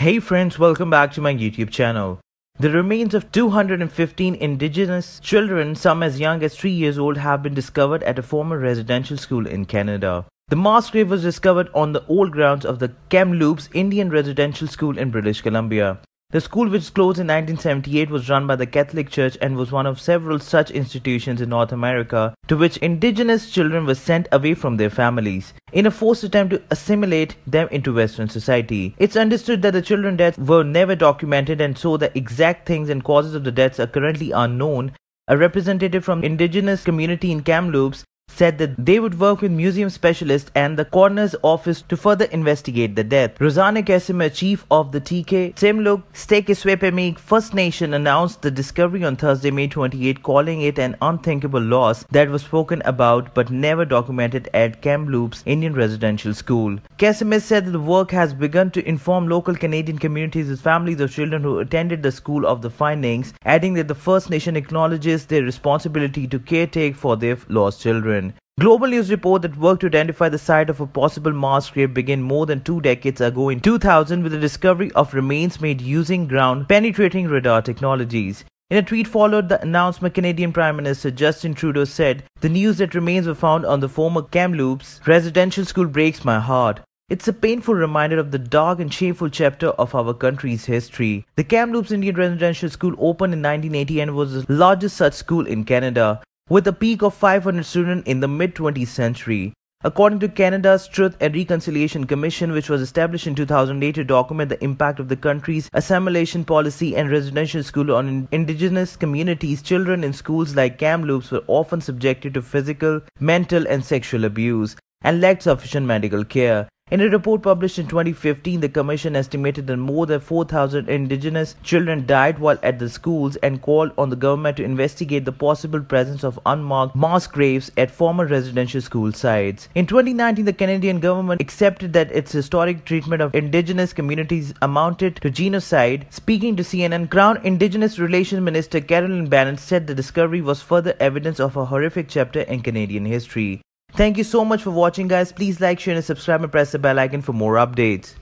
Hey friends, welcome back to my YouTube channel. The remains of 215 indigenous children, some as young as 3 years old, have been discovered at a former residential school in Canada. The mass grave was discovered on the old grounds of the Kamloops Indian Residential School in British Columbia. The school, which closed in 1978, was run by the Catholic Church and was one of several such institutions in North America to which indigenous children were sent away from their families in a forced attempt to assimilate them into Western society. It's understood that the children's deaths were never documented, and so the exact things and causes of the deaths are currently unknown. A representative from Indigenous community in Kamloops said that they would work with museum specialists and the coroner's office to further investigate the death. Rosanna Casimir, chief of the TK Tsimluk Stekiswepemik First Nation, announced the discovery on Thursday, May 28, calling it an unthinkable loss that was spoken about but never documented at Kamloops Indian Residential School. Casimir said that the work has begun to inform local Canadian communities with families of children who attended the school of the findings, adding that the First Nation acknowledges their responsibility to caretake for their lost children. Global News report that work to identify the site of a possible mass grave began more than 2 decades ago in 2000 with the discovery of remains made using ground-penetrating radar technologies. In a tweet followed the announcement, Canadian Prime Minister Justin Trudeau said, "The news that remains were found on the former Kamloops residential school breaks my heart. It's a painful reminder of the dark and shameful chapter of our country's history." The Kamloops Indian Residential School opened in 1980 and was the largest such school in Canada, with a peak of 500 students in the mid-20th century. According to Canada's Truth and Reconciliation Commission, which was established in 2008 to document the impact of the country's assimilation policy and residential school on Indigenous communities, children in schools like Kamloops were often subjected to physical, mental and sexual abuse and lacked sufficient medical care. In a report published in 2015, the Commission estimated that more than 4,000 Indigenous children died while at the schools and called on the government to investigate the possible presence of unmarked mass graves at former residential school sites. In 2019, the Canadian government accepted that its historic treatment of Indigenous communities amounted to genocide. Speaking to CNN, Crown Indigenous Relations Minister Caroline Bennett said the discovery was further evidence of a horrific chapter in Canadian history. Thank you so much for watching, guys. Please like, share and subscribe and press the bell icon for more updates.